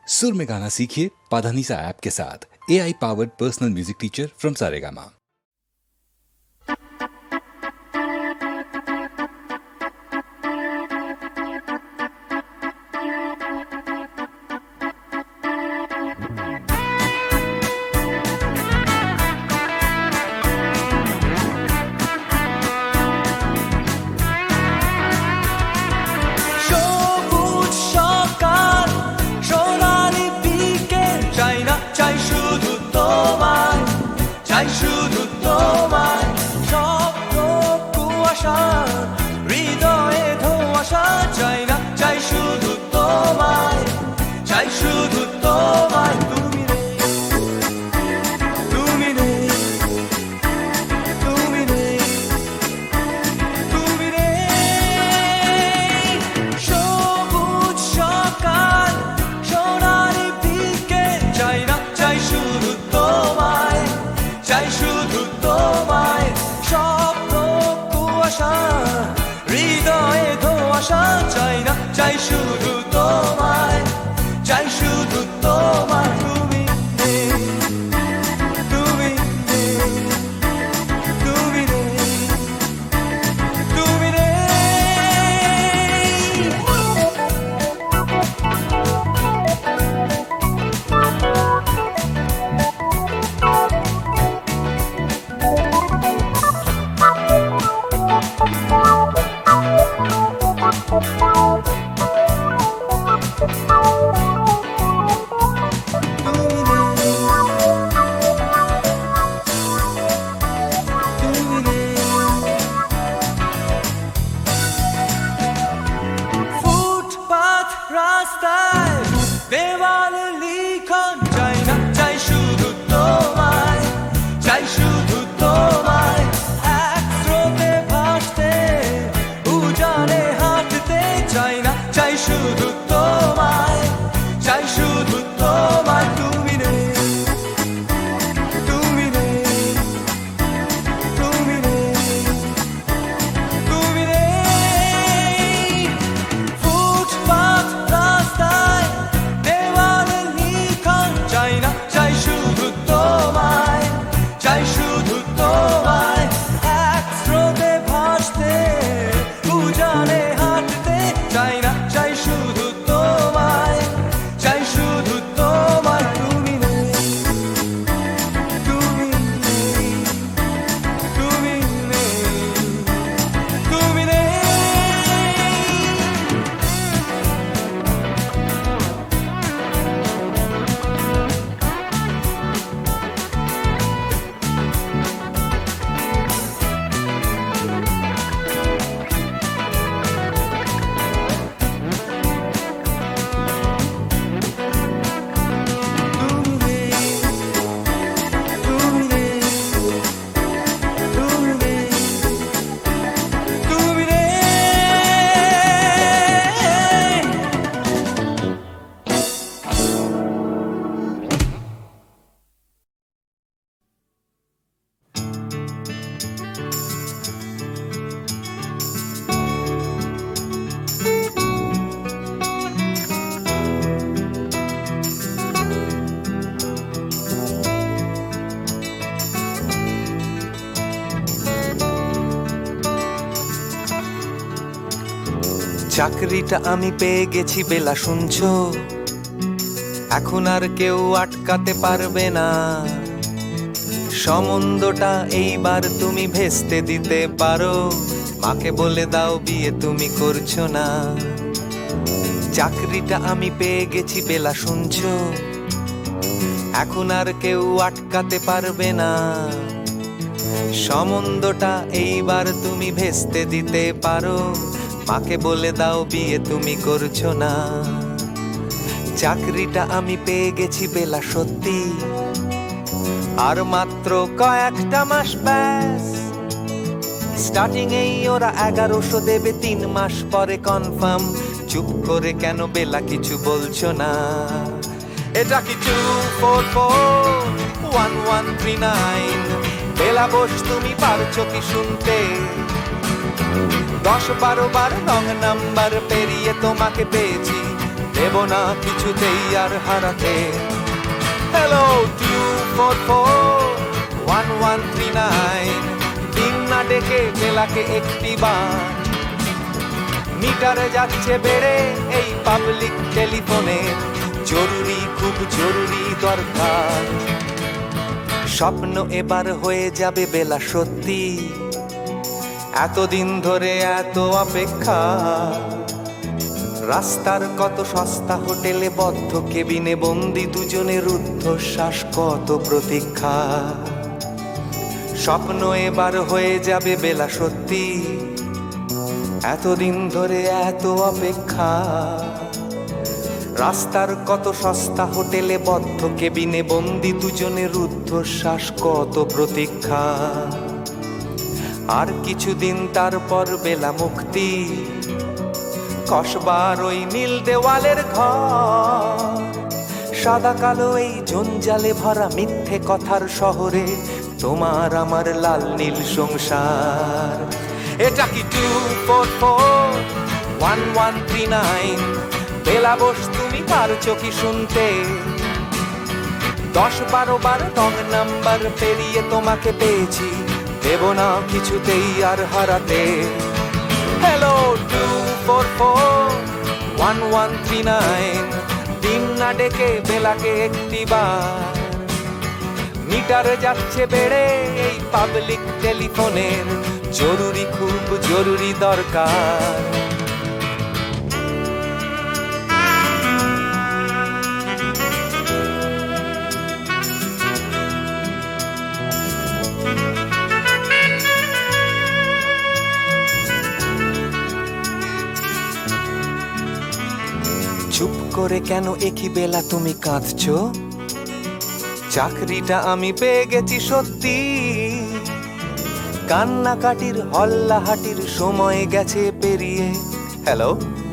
सुर में गाना सीखिए पाधानीसा ऐप के साथ। AI powered personal music teacher from Saregama. হৃদয়ে ধোঁয়াশা চাই না, চাই শুধু তোমায়, চাই শুধু তোমায়। তুমি নেই, তুমি নেই, তুমি নেই, তুমি নেই। সবুজ সকাল সোনালি দিকে চাই না, চাই শুধু তোমায়, চাই শুধু তোমায়। হৃদয়ে ধোঁয়াশা চাই না, চাই শুধু তোমায়, চাই শুধু তোমায়। তুমি নেই, তুমি নেই, তুমি নেই, তুমি নেই। ফুটপাত রাস্তায় দেওয়ালে লিখন চাই না, চাই শুধু তোমায়, চাই শুধু তোমায়। এক স্রোতে ভাসতে উজানে হাঁটতে চাই না, চাই শুধু তোমায়, চাই শুধু তোমায়। তুমি নেই, তুমি নেই, তুমি নেই, তুমি নেই। ফুটপাত রাস্তায় দেওয়ালে লিখন চাই না, চাই শুধু তোমায়, চাই শুধু তোমায়। এক স্রোতে ভাসতে উজানে হাঁটতে চাই না, চাই শুধু তোমায়, চাই শুধু তোমায়। তুমি নেই, তুমি নেই, তুমি নেই, তুমি নেই। চাকরিটা আমি পেয়ে গেছি বেলা, শুনছো? এখন আর কেউ আটকাতে পারবে না। সম্বন্ধটা এইবার তুমি ভেস্তে দিতে পারো, মাকে বলে দাও বিয়ে তুমি করছো না। চাকরিটা আমি পেয়ে গেছি বেলা, শুনছো? এখন আর কেউ আটকাতে পারবে না। সম্বন্ধটা এইবার তুমি ভেস্তে দিতে পারো, মাকে বলে দাও বিয়ে তুমি করছো না। চাকরিটা আমি পেয়ে গেছি বেলা, সত্যি আর মাত্র কয়েকটা মাস ব্যাস। স্টার্টিং এই ওরা 1100 দেবে, 3 মাস পরে কনফার্ম। চুপ করে কেন বেলা কিছু বলছো না? এটা কি 2441139? বেলা বোস তুমি পারছো কি শুনতে? 10-12 বার রং নাম্বার পেরিয়ে তোমাকে পেয়েছি, দেব না কিছুতেই আর হারাতে। হ্যালো 244-1139, দিন না ডেকে বেলাকে একটি বার, মিটারে যাচ্ছে বেড়ে এই পাবলিক টেলিফোনের, জরুরি খুব জরুরি দরকার। স্বপ্ন এবার হয়ে যাবে বেলা সত্যি, এতদিন ধরে এত অপেক্ষা, রাস্তার কত সস্তা হোটেলে বদ্ধ কেবিনে বন্দি দুজনের রুদ্ধশ্বাস, কত প্রতীক্ষা। স্বপ্ন এবার হয়ে যাবে বেলা সত্যি, এতদিন ধরে এত অপেক্ষা, রাস্তার কত সস্তা হোটেলে বদ্ধ কেবিনে বন্দি দুজনের রুদ্ধশ্বাস, কত প্রতীক্ষা। আর কিছুদিন তারপর বেলা মুক্তি, কসবার ওই নীল দেওয়ালের ঘর, সাদা কালো এই জঞ্জালে ভরা মিথ্যে কথার শহরে তোমার আমার লাল নীল সংসার। এটা কি 244-1139, বেলা বোস তুমি পারছো কি শুনতে? 10-12 বার রং নাম্বার পেরিয়ে তোমাকে পেয়েছি, দেব না কিছুতেই আর হারাতে। হ্যালো 244-1139, দিন না ডেকে বেলাকে একটি বার, মিটারে যাচ্ছে বেড়ে এই পাবলিক টেলিফোনের, জরুরি খুব জরুরি দরকার। চুপ করে কেন একই বেলা তুমি কাঁদছো? চাকরিটা আমি পেয়ে গেছি সত্যি, কান্নাকাটির হল্লাহাটির সময় গেছে পেরিয়ে। হ্যালো,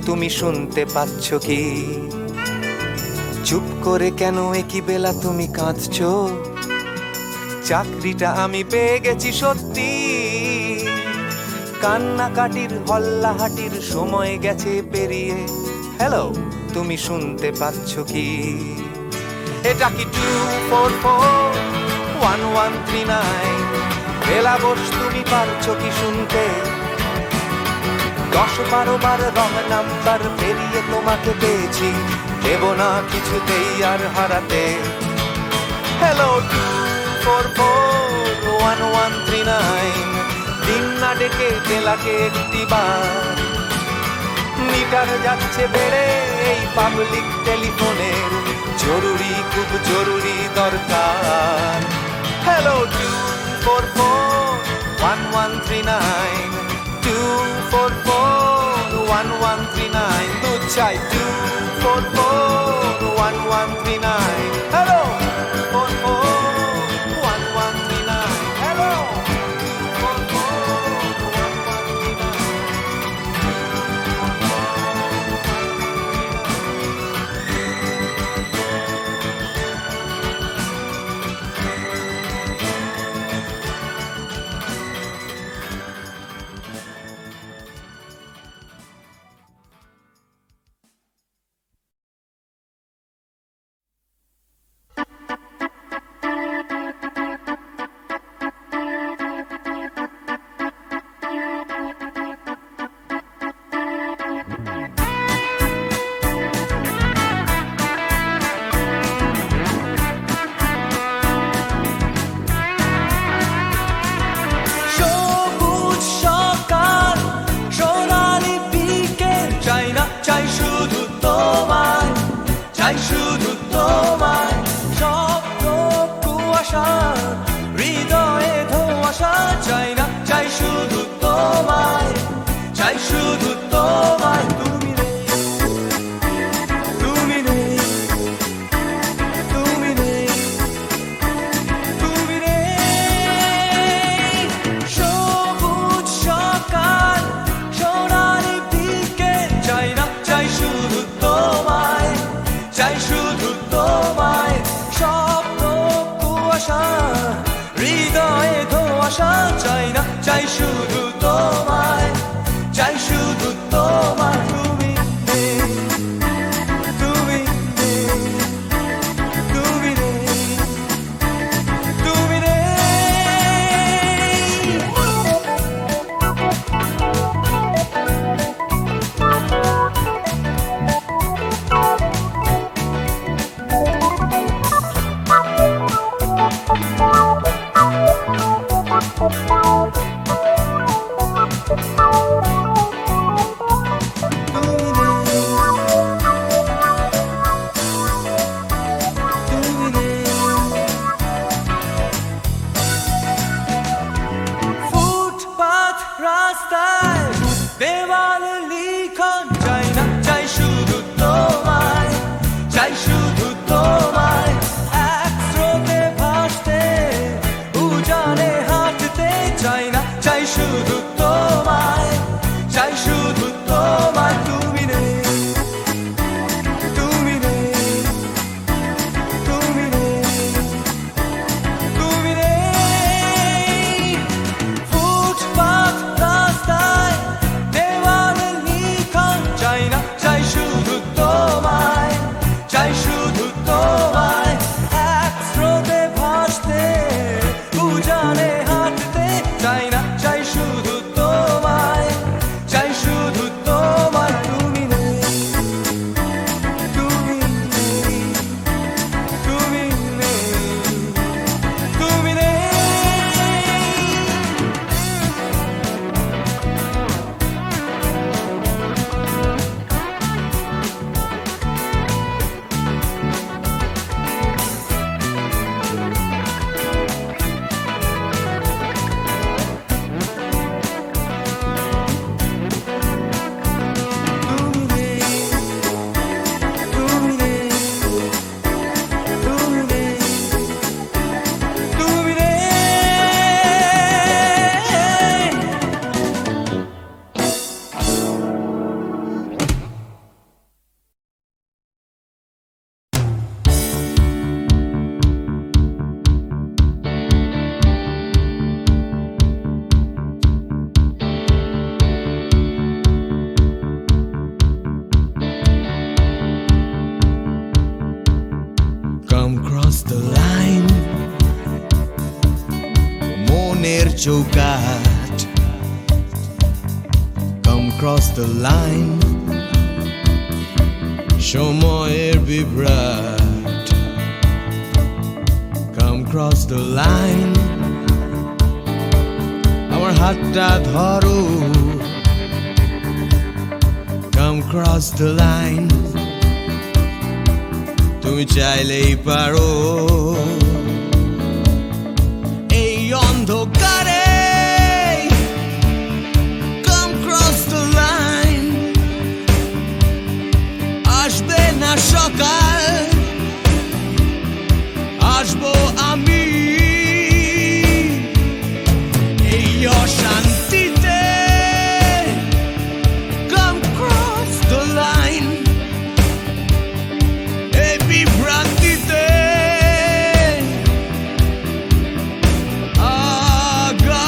তুমি শুনতে পাচ্ছ কি? চুপ করে কেন একই বেলা তুমি কাঁদছো? চাকরিটা আমি পেয়ে গেছি সত্যি, কান্নাকাটির হল্লাহাটির সময় গেছে পেরিয়ে। হ্যালো, তুমি শুনতে পাচ্ছ কি? এটা কি 244-1139, বেলা বোস তুমি পারছো কি শুনতে? 10-12 বার রং নাম্বার পেরিয়ে তোমাকে পেয়েছি, দেব না কিছুতেই আর হারাতে। হ্যালো 244-1139, দিন না ডেকে বেলাকে একটি বার, মিটার যাচ্ছে বেড়ে এই পাবলিক টেলিফোনের, জরুরি খুব জরুরি দরকার। হ্যালো 244-1139, 244-1139, দুধ চাই 244-1139। Hello 244-1139, hello 244-1139। চাই শুধু তোমায়, চাই শুধু তোমায়। তুমি the line, মনের চৌকাঠ, come cross the line, সময়ের বিভ্রাট, come cross the line, আমার হাতটা ধরো, come cross the line, তুমি চাইলেই পারো এই অন্ধকারে come cross the line, আসবে না সকাল, আসবো আমি এই অশান্তিতে come cross the line, এই বিভ্রান্তিতে আগামী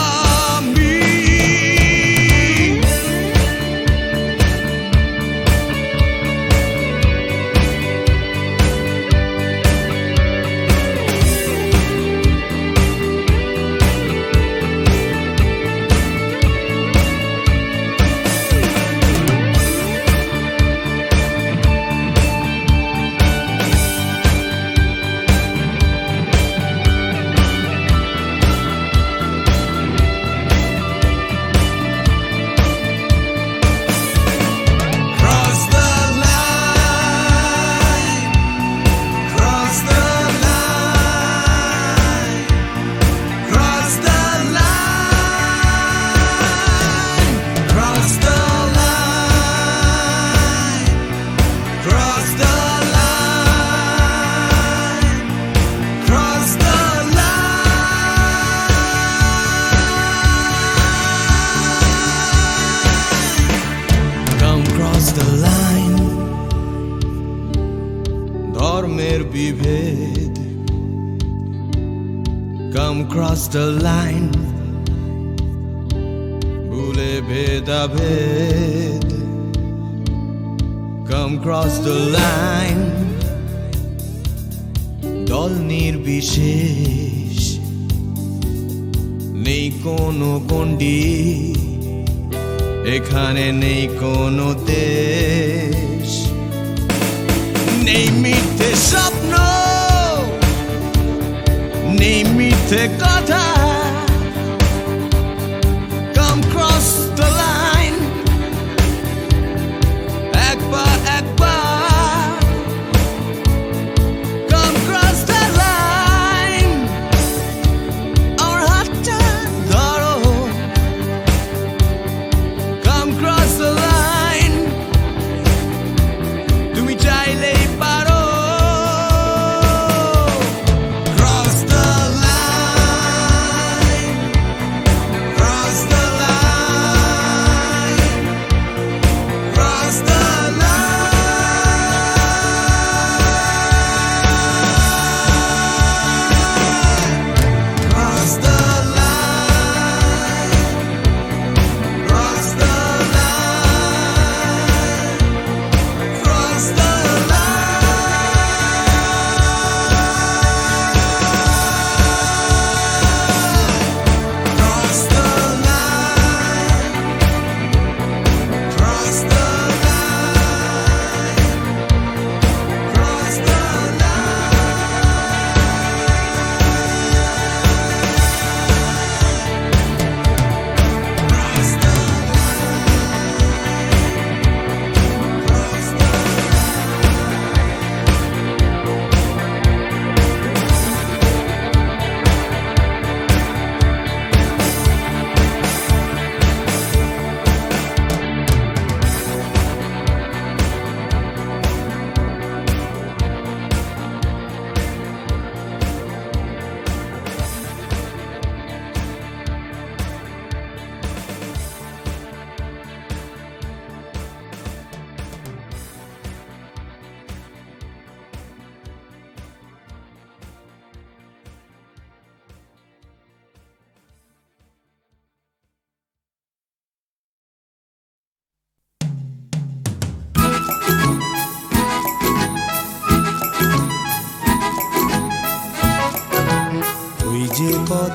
ধর্মের বিভেদ come cross the line, ভুলে ভেদাভেদ come cross the line, দল নির্বিশেষ নেই কোনো গণ্ডি, এখানে নেই কোনো দেশ, নেই মিথ্যে স্বপ্ন, নেই মিথ্যে কথা come cross the line, একবার একবার come cross the line, আমার হাতটা ধরো come cross the line, তুমি চাইলেই পারো cross the line.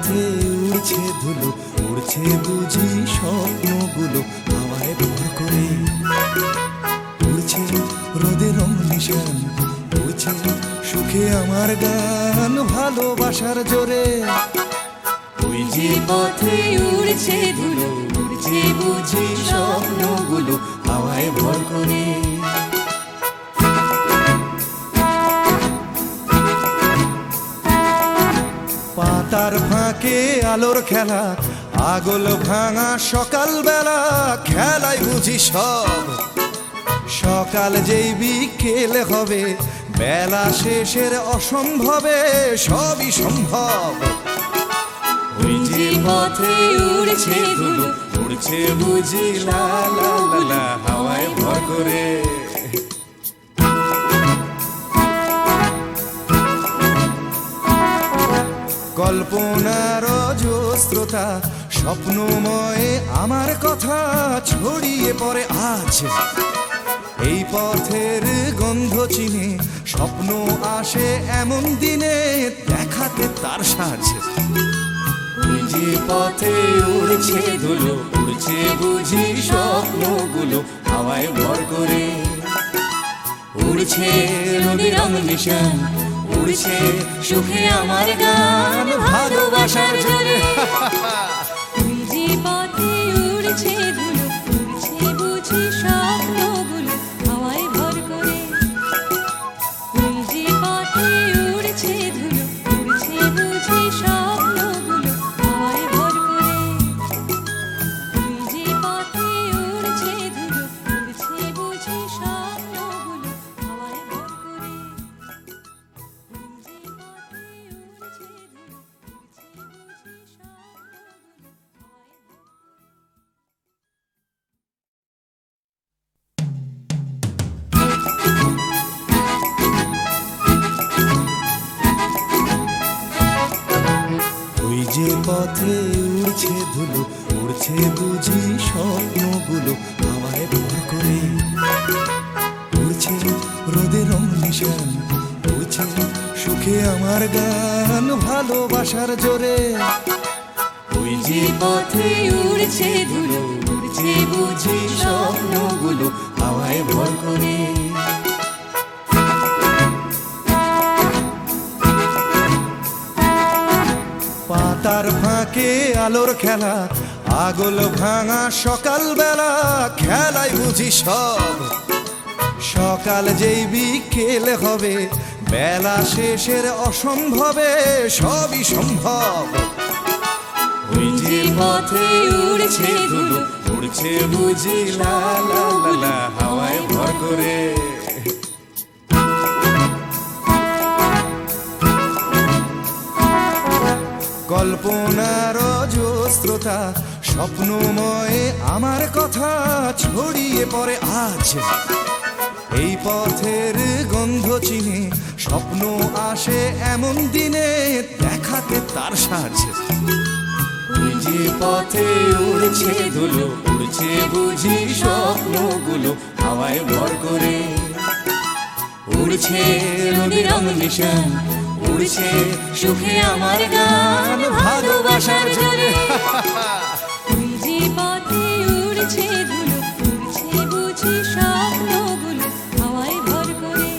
পথে উড়ছে ধুলো, উড়ছে বুঝি স্বপ্নগুলো হাওয়ায় ভর করে। উড়ছে রোদের রং নিশান, উড়ছে সুখে আমার গান ভালোবাসার জোরে। ওই যে পথে উড়ছে ধুলো, উড়ছে বুঝি স্বপ্নগুলো হাওয়ায় ভর করে। পাতার ফাঁকে আলোর খেলা, আগল ভাঙা সকাল বেলা খেলায় বুঝি সব। সকাল যেই বিকেল হবে, বেলা শেষের অসম্ভবে সবই সম্ভব। ওই যে পথে উড়ছে ধুলো, উড়ছে বুঝি লা লা লা লা হাওয়ায় ভর করে। কল্পনার অজস্রতা স্বপ্নময় আমার কথা ছড়িয়ে পড়ে আজ। এই পথের গন্ধ চিনে স্বপ্ন আসে এমন দিনে দেখাতে তার সাজ। ওই যে পথে উড়ছে ধুলো, উড়ছে বুঝি স্বপ্নগুলো হাওয়ায় ভর করে। উড়ছে নদীর রং নিশান, উড়ছে সুখে আমার গান ভালোবাসার জোরে। ওই যে পথে উড়ছে ধুলো, উড়ছে বুঝি স্বপ্নগুলো হাওয়ায় ভর করে। ওই যে পথে উড়ছে ধুলো, উড়ছে বুঝি স্বপ্নগুলো হাওয়ায় ভর করে। ওই যে পথে উড়ছে ধুলো, উড়ছে বুঝি স্বপ্নগুলো হাওয়ায় ভর করে। ওই যে পথে উড়ছে ধুলো, উড়ছে বুঝি স্বপ্নগুলো হাওয়ায় ভর করে। উড়ছে রোদের রং নিশান, উড়ছে সুখে আমার গান ভালোবাসার জোরে। ওই যে পথে উড়ছে ধুলো, উড়ছে বুঝি স্বপ্নগুলো হাওয়ায় ভর করে। পাতার ফাঁকে আলোর খেলা, আগল ভাঙা সকাল বেলা খেলায় বুঝি সব। সকাল যেই বিকেল হবে, বেলা শেষের অসম্ভবে সবই সম্ভব। ওই যে পথে উড়ছে ধুলো, উড়ছে বুঝি লা লা লা লা হাওয়ায় ভর করে। কল্পনার অজস্রতা স্বপ্নময় আমার কথা ছড়িয়ে পড়ে আজ। এই পথের গন্ধ চিনে স্বপ্ন আসে এমন দিনে দেখাতে তার সাজ। ওই যে পথে উড়ছে ধুলো, উড়ছে বুঝি স্বপ্নগুলো হাওয়ায় ভর করে। উড়ছে নদীর রং নিশান, উড়ছে সুখে আমার গান ভালোবাসার জোরে। ওই যে পথে উড়ছে ধুলো, উড়ছে বুঝি স্বপ্নগুলো হাওয়ায় ভর করে।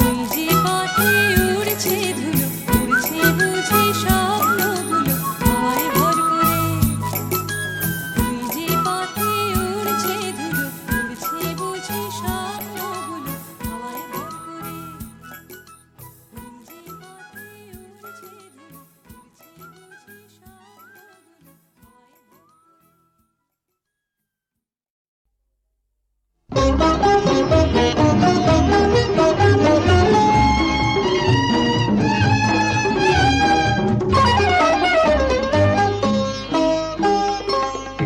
ওই যে পথে উড়ছে ধুলো, উড়ছে বুঝি স্বপ্নগুলো হাওয়ায় ভর করে। ওই যে পথে উড়ছে ধুলো, উড়ছে বুঝি স্বপ্নগুলো হাওয়ায় ভর করে।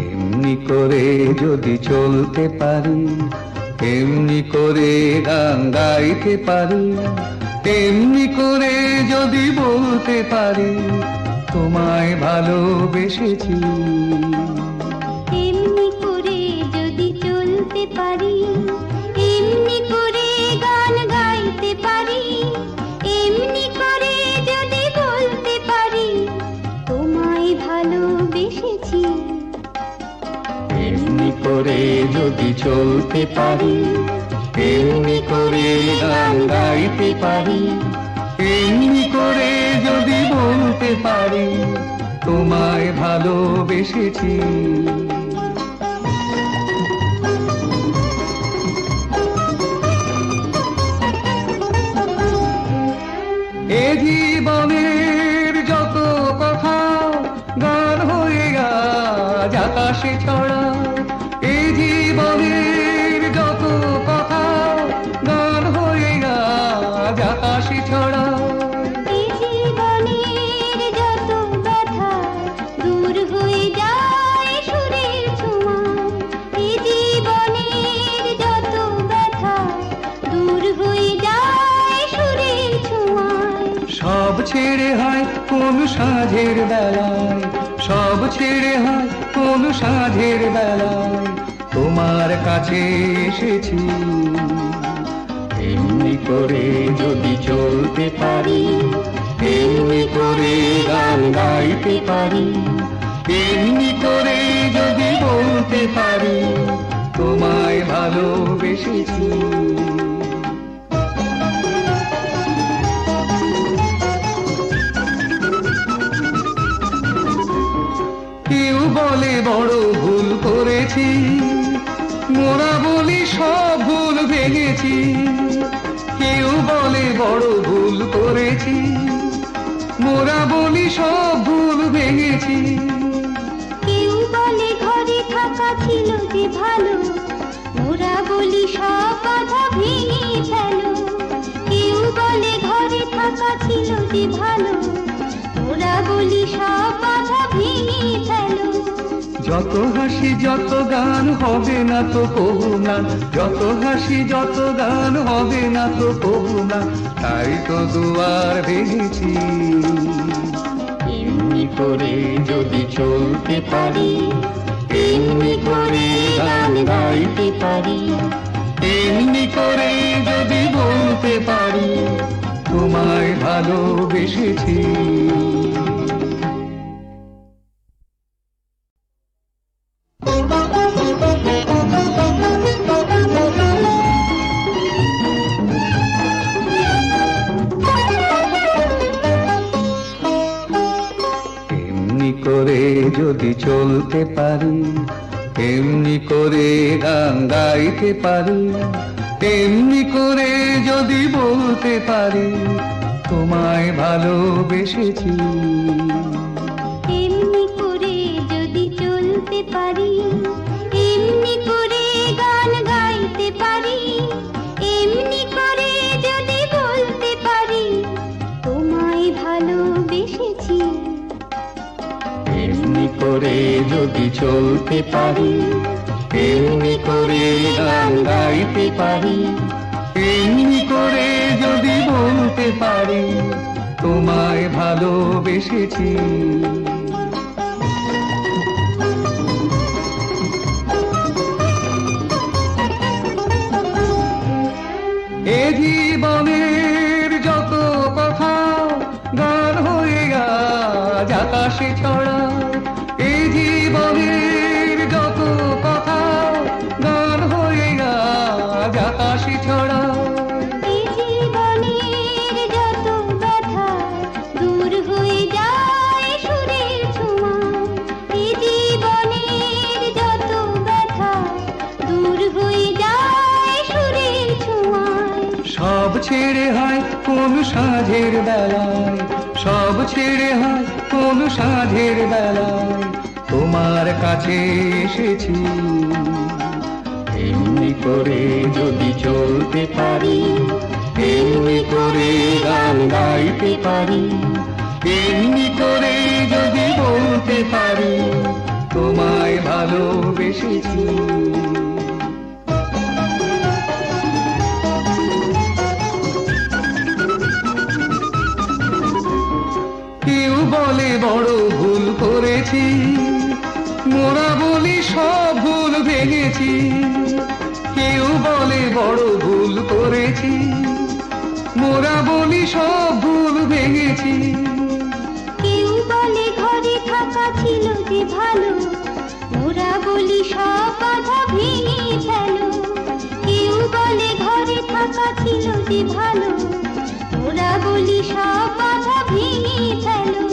এমনি করে যদি চলতে পারি, এমনি করে গান গাইতে পারি, এমনি করে যদি বলতে পারি তোমায় ভালোবেসেছি। এমনি করে যদি চলতে পারি, এমনি করে গান গাইতে পারি, এমনি করে যদি বলতে পারি করে যদি চলতে পারি, এমনি করে গান গাইতে পারি, এমনি করে যদি বলতে পারি তোমায় ভালোবেসেছি। এ জীবনের যত কথা গান হয়ে আজ আকাশে ছড়া, এ জীবনের যত কথা গান হয়ে আজ আকাশে ছড়া। এই জীবনের যত ব্যথা দূর হয়ে যায় সুরের ছোঁয়ায়, এই জীবনের যত ব্যথা দূর হয়ে যায় সুরের ছোঁয়ায়। সব ছেড়ে হয় কোন সাঁঝের বেলায়, সব ছেড়ে হয় কোন সাঁঝের বেলায় তোমার কাছে এসেছি। এমনি করে যদি চলতে পারি, এমনি করে গান গাইতে পারি, এমনি করে যদি বলতে পারি তোমায় ভালোবেসেছি। কেউ বলে বড় ভুল করেছি, মোরা বলি সব ভুল ভেঙেছি। কেউ বলে বড় ভুল করেছি, মোরা বলি সব ভুল ভেঙেছি। কেউ বলে ঘরে থাকা ছিল যে ভালো, মোরা বলি সব বাধা ভেঙে ফেলো। কেউ বলে ঘরে থাকা ছিল যে ভালো, মোরা বলি সব বাধা ভেঙে ফেলো। যত হাসি যত গান হবে না তো কবু না, যত হাসি যত গান হবে না তো কবু না, তাই তো দুয়ার ভেঙেছি। এমনি করে যদি চলতে পারি, এমনি করে গান গাইতে পারি, এমনি করে যদি বলতে পারি তোমায় ভালোবেসেছি। এমনি করে যদি চলতে পারি, এমনি করে গান গাইতে পারি, এমনি করে যদি বলতে পারি তোমায় ভালোবেসেছি। এমনি করে যদি চলতে পারি, এমনি করে গান গাইতে পারি, এমনি করে যদি বলতে পারি তোমায় ভালোবেসেছি। এমনি করে যদি চলতে পারি, এমনি করে গান গাইতে পারি, এমনি করে যদি বলতে পারি তোমায় ভালোবেসেছি। এ জীবনের যত কথা গান হয়ে আজ আকাশে ছড়া, এ জীবনের যত কথা গান হয়ে আজ আকাশে ছড়া। এই জীবনের যত ব্যথা দূর হয়ে যায় সুরের ছোঁয়ায়, এই জীবনের যত ব্যথা দূর হয়ে যায় সুরের ছোঁয়ায়। সব ছেড়ে হয় কোন সাঁঝের বেলায়, সব ছেড়ে হয় কোন সাঁঝের বেলায় তোমার কাছে এসেছি। এমনি করে যদি চলতে পারি, এমনি করে গান গাইতে পারি, এমনি করে যদি বলতে পারি তোমায় ভালোবেসেছি। কেউ বলে বড় ভুল করেছি, মোরা বলি সব ভুল ভেঙেছি। কেউ বলে বড় ভুল করেছি, মোরা বলি সব ভুল ভেঙেছি। কেউ বলে ঘরে থাকা ছিল যে ভালো, মোরা বলি সব বাধা ছিল যে ভালো, ওরা বলি সব বাধা ভেঙে ফেলো।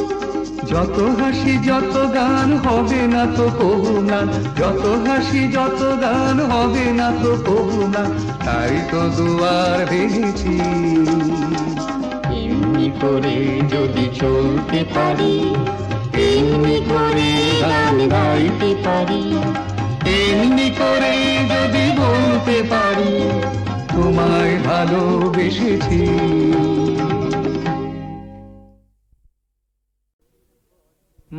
যত হাসি যত গান হবে না তো কবু না, যত হাসি যত গান হবে না তো কবু না, তাই তো দুয়ার ভেঙেছি। এমনি করে যদি চলতে পারি, এমনি করে গান গাইতে পারি, এমনি করে যদি বলতে পারি তোমায় ভালোবেসেছি।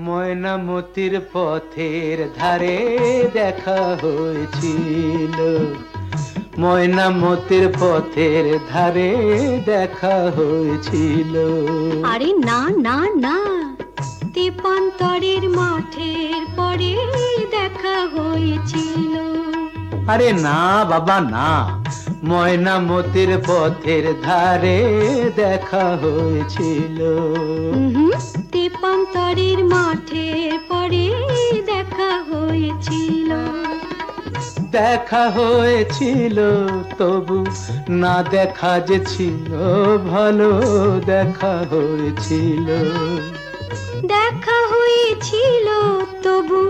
ময়নামতির পথের ধারে দেখা হয়েছিল, ময়নামতির পথের ধারে দেখা হয়েছিল। আরে না না না, তেপান্তরের মাঠের পরে দেখা হয়েছিল। আরে না বাবা না, ময়নামতির পথের ধারে দেখা হয়েছিল। তেপান্তরের মাঠের পরে দেখা হয়েছিল। দেখা হয়েছিল তবু না দেখা যে ছিল ভালো, দেখা হয়েছিল। দেখা হয়েছিল তবু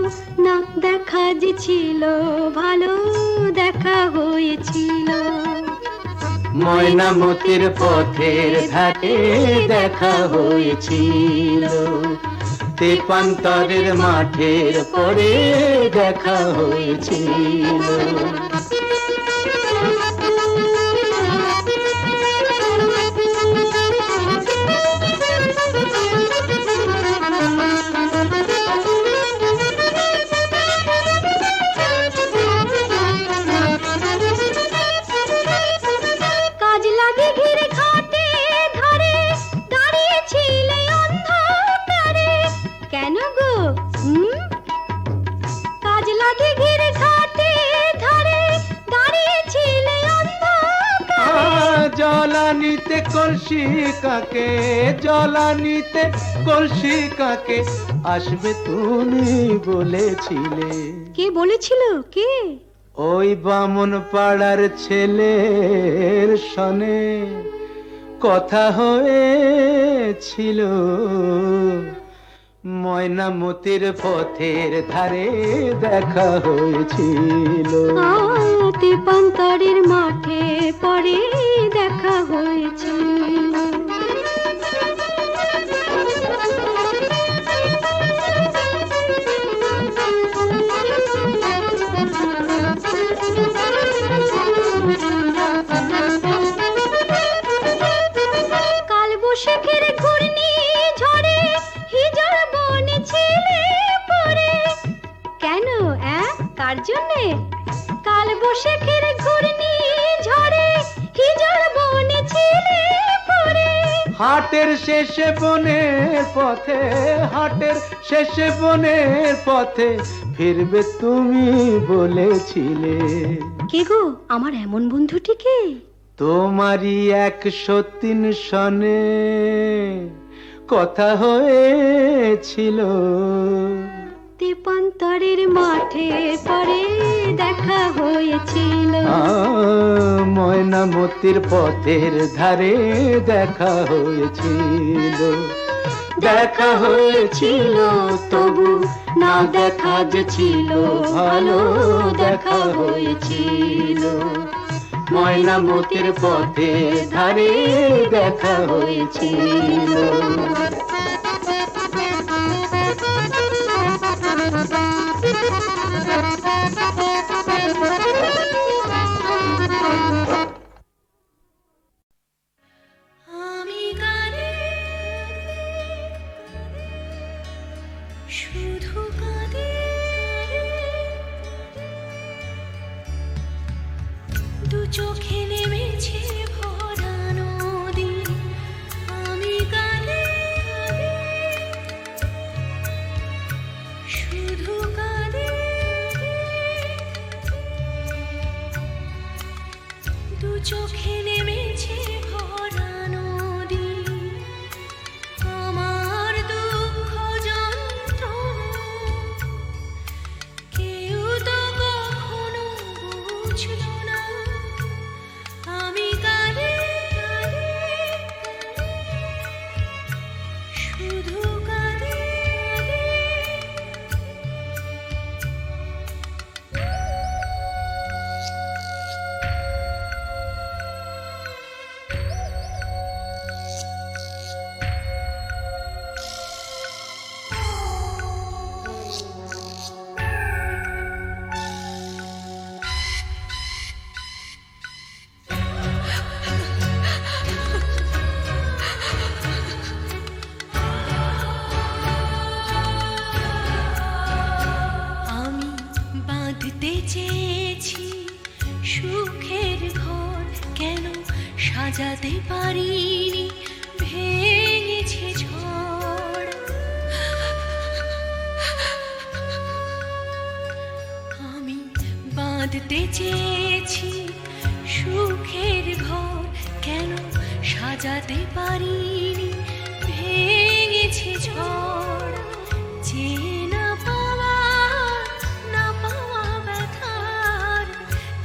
না দেখা যে ছিল ভালো, দেখা হয়েছিল। ময়নামতির পথের ধারে দেখা হয়েছিল, তেপান্তরের মাঠের পরে দেখা হয়েছিল। জলানিতে কলসি কাকে, জলানিতে কলসি কাকে আসবে তুমি বলেছিলে। কে বলেছিল? কে? ওই বামন পাড়ার ছেলের সনে কথা হয়েছিল। ময়নামতির পথের ধারে দেখা হয়েছিল। তেপান্তরের মাঠে পরে দেখা হয়েছিল। কাল বৈশাখের ঘূর্ণি ঝড়ে হিজল বনে ছেলে পড়ে। কেন? কার জন্যে? কাল বৈশাখের ঘূর্ণি ঝড়ে হিজল বনে ছেলে পড়ে। হাটের শেষে বনের পথে, হাটের শেষে বনের পথে ফিরবে তুমি বলেছিলে। কে গো আমার এমন বন্ধুটিকে? তোমারই 103 সনে কথা হয়েছিল। তেপান্তরের মাঠে পরে দেখা হয়েছিল। ময়নামতির পথের ধারে দেখা হয়েছিল। দেখা হয়েছিল তবু না দেখা যে ছিল ভালো, দেখা হয়েছিল। ময়নামতির পথের ধারে দেখা হয়েছিল। আমি গানে শুধু কাঁদি, দু চোখে নেমেছে ভরা নদী। আমি গানে শুধু কাঁদি, দু চোখে নেমেছে ভরা নদী। আমার দুঃখ যন্ত্রণা কেউ তো কখনো বুঝলো না, চেয়েছি সুখের ঘর, কেন সাজাতে পারিনি, ভেঙেছে ঝড়। যে না পাওয়া, না পাওয়া ব্যথার,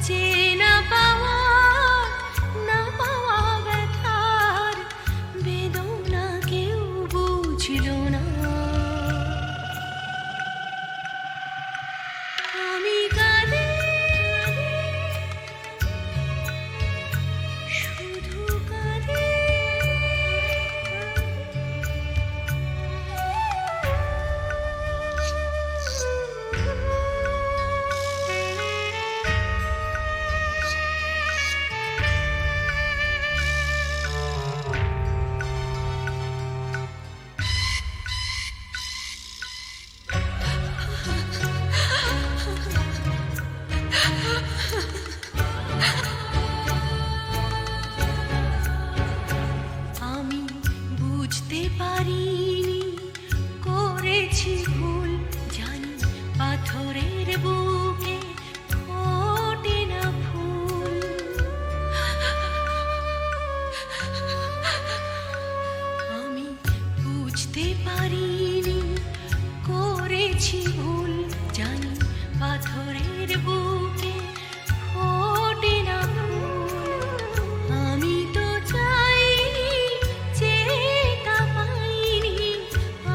যে না পাওয়া, না পাওয়া ব্যথার বেদনা কেউ বুঝল না। আমি কাঁদি শুধু কাঁদি। আমি বুঝতে পারিনি করেছি ভুল, জানি পাথরের বুকে ফোটে না ফুল। আমি বুঝতে পারিনি করেছি ভুল, জানি পাথরের বুকে ফোটে না ফুল। আমি তো চাইনি, যেটা পাইনি,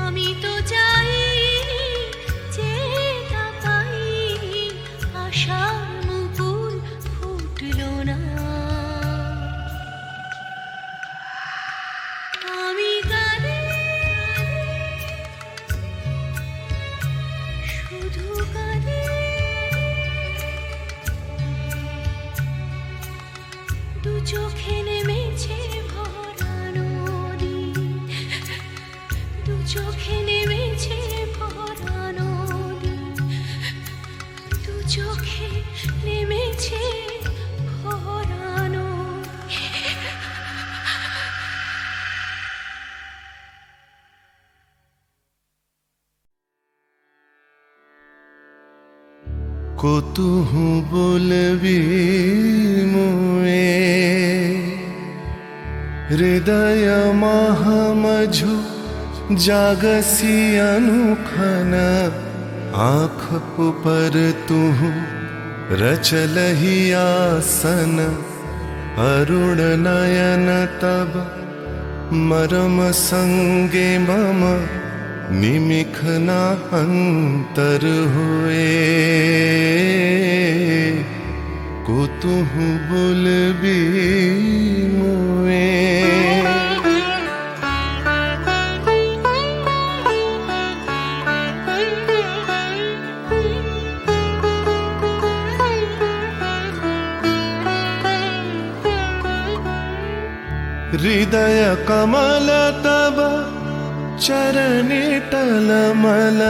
আমি তো চাইনি, যেটা পাইনি, আশার মুকুল ফুটল না। আমি কাঁদি শুধু কাঁদি। দু চোখে নেমেছে ভরা নদী, দু চোখে নেমেছে ভরা নদী, দু চোখে নেমেছে ভরা নদী। কতুহু বলবি মুয়ে হৃদয় মহামঝু জাগसी अनुखन आँख ऊपर तुहु रचलहि आसन अरुण नयन तब मरम संगे मम निमिखना अंतर हुए कुतुहु बोलबी मुए हृदय कमल तब चरणे टलमल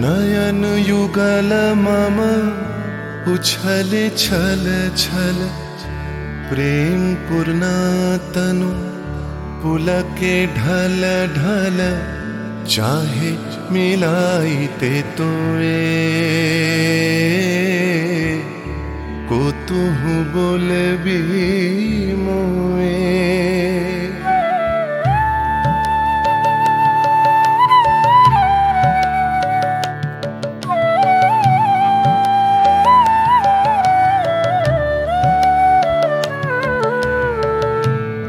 नयन युगल मम उछल छल छल प्रेम पूर्णातनु पुलके ढल ढल चाहे मिलाइते तोए कुतुहु बोलबी मोए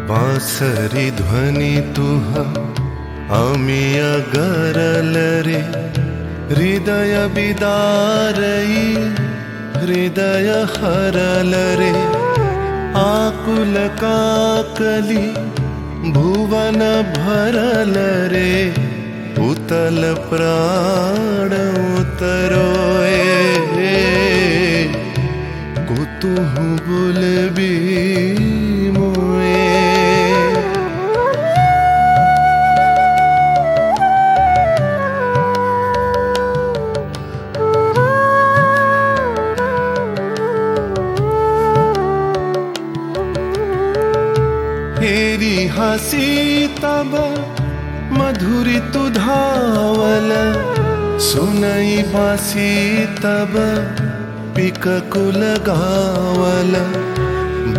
बांसरी ध्वनि तुह अमिय गरल रे हृदय बिदारई हृदय हरल रे आकुल काकली भुवन भरल रे उतल प्राण उतरोए कुतुहु बोलबी मोए तेरी हंसी तब मधुरी तु धावल सुनई बासी तब पिककु लगावल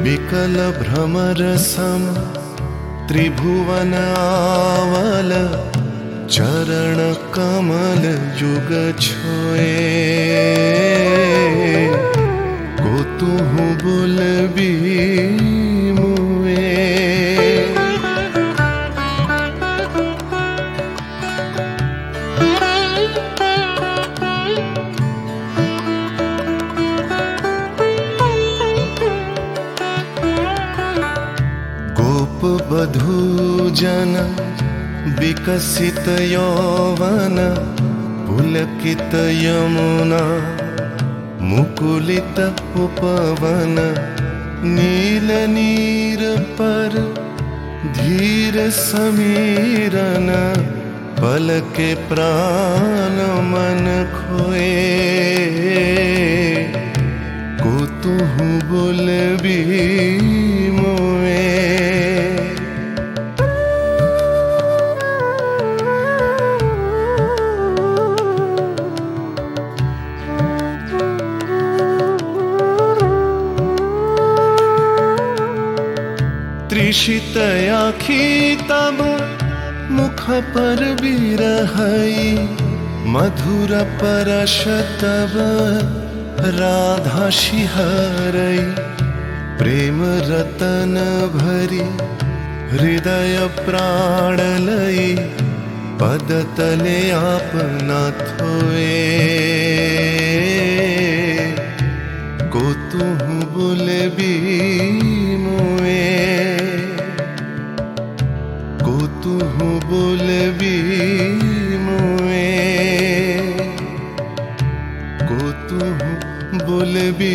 बिकल भ्रमर सम त्रिभुवन आवल चरण कमल युग छोए को तुहु बोलबी मुए गोप बधू जन विकसित यौवन पुलकित यमुना मुकुलित उपवन नील नीर पर धीर समीरन पल के प्राण मन खोए को तुहु बोलबी मोए त्रिषित आखी तब मुख पर बिरहई मधुर परश तब राधा शिहरई प्रेम रतन भरी हृदय प्राण लई पद तले आपना थोए को तुहु बोलबी मोए को तुहु बोलबी मोए को तुहु बोलबी